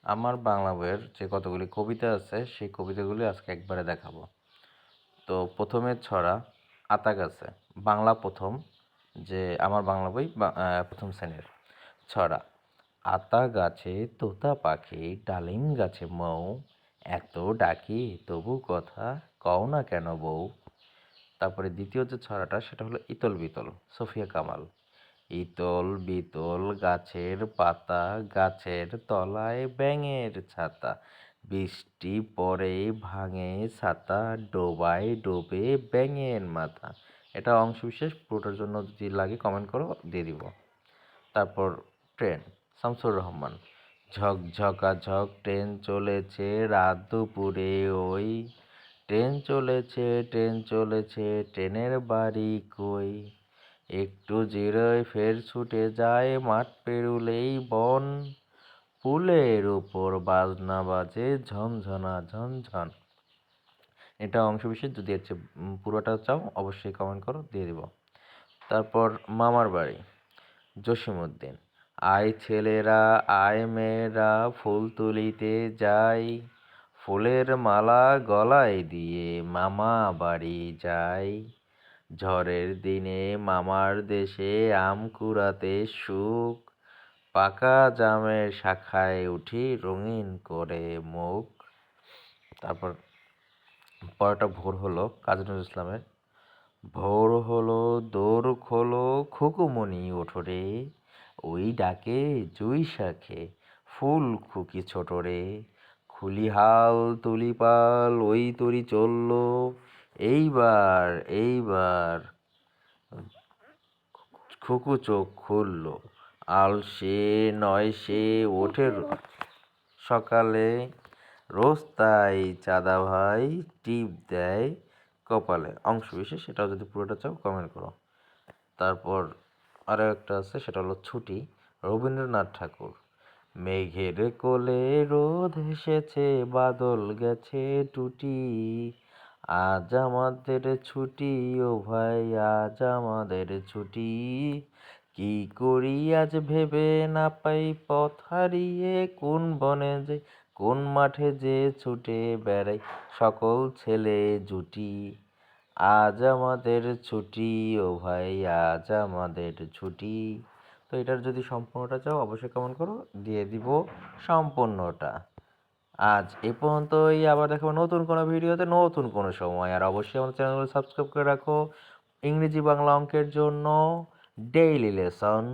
আমার বাংলা বইয়ের যে কতগুলি কবিতা আছে সেই কবিতাগুলি আজকে একবারে দেখাবো। তো প্রথমে ছড়া আতা গাছে, বাংলা প্রথম, যে আমার বাংলা বই প্রথম শ্রেণীর। ছড়া: আতা গাছে তোতা পাখি, ডালিম গাছে মৌ, এত ডাকি তবু কথা কও না কেন বউ। তারপরে দ্বিতীয় যে ছড়াটা সেটা হলো ইতল বিতল, সুফিয়া কামাল। ইতল বিতল গাছের পাতা, গাছের তলায় ব্যাঙের ছাতা, বৃষ্টি পড়ে ভাঙে ছাতা, ডোবায় ডোবে ব্যাঙের মাথা। এটা অংশবিশেষ, পুরোটার জন্য যদি লাগে কমেন্ট করো, দিয়ে দিব। তারপর ট্রেন, শামসুর রহমান। ঝকঝকা ঝক ট্রেন চলেছে রাত দুপুরে ওই, ট্রেন চলেছে ট্রেনের বাড়ি কই, একটু জিরোয় ফের ছুটে যায় মাঠ পেরুলেই বন, পুলের উপর বাজনা বাজে ঝনঝনা ঝনঝন। এটা অংশবিশেষ, যদি এর চেয়ে পুরোটা চাও অবশ্যই কমেন্ট করো, দিয়ে দিব। তারপর মামার বাড়ি, জসিমউদ্দিন। আয় ছেলেরা আয় মেয়েরা ফুল তুলিতে যাই, ফুলের মালা গলায় দিয়ে মামা বাড়ি যাই, ঝড়ের দিনে মামার দেশে আম কুড়াতে সুখ, পাকা জামের শাখায় উঠি রঙিন করে মুখ। তারপর পরেরটা ভোর হলো, কাজী নজরুল ইসলামের। ভোর হলো দোর খোলো খুকুমণি ওঠো রে, ওই ডাকে জুই শাখে ফুল খুকি ছোট রে, খুলি হাল তুলি পাল ওই তরি চললো, এইবার এইবার খুকু চোখ খুললো, আলসে নয় সে ওঠে সকালে, রোজ তাই চাঁদা ভাই টিপ দেয় কপালে। অংশবিশেষ, সেটাও যদি পুরোটা চাও কমেন্ট করো। তারপর আরও একটা আছে, সেটা হলো ছুটি, রবীন্দ্রনাথ ঠাকুর। মেঘের কোলে রোদ হেসেছে বাদল গেছে টুটি, আজ আমাদের ছুটি ও ভাই আজ আমাদের ছুটি, কি করি আজ ভেবে না পাই পথ হারিয়ে, কোন বনে যে কোন মাঠে যে ছুটে বেড়াই সকল ছেলে জুটি, আজ আমাদের ছুটি ও ভাই আজ আমাদের ছুটি। তো এটার যদি সম্পূর্ণটা চাও অবশ্যই কমেন্ট করো, দিয়ে দিব সম্পূর্ণটা। আজ এ পর্যন্তই, আবার দেখাবো নতুন কোনো ভিডিওতে নতুন কোনো সময়। আর অবশ্যই আমাদের চ্যানেলগুলো সাবস্ক্রাইব করে রাখো ইংরেজি বাংলা অঙ্কের জন্য ডেইলি লেসন,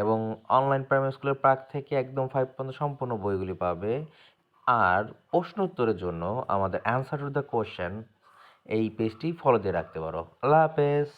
এবং অনলাইন প্রাইমারি স্কুলের প্রাক থেকে একদম 5 পর্যন্ত সম্পূর্ণ বইগুলি পাবে। আর প্রশ্ন উত্তরের জন্য আমাদের অ্যান্সার টু দ্য কোশ্চেন এই পেজটি ফলো দিয়ে রাখতে পারো। আল্লাহ হাফেজ।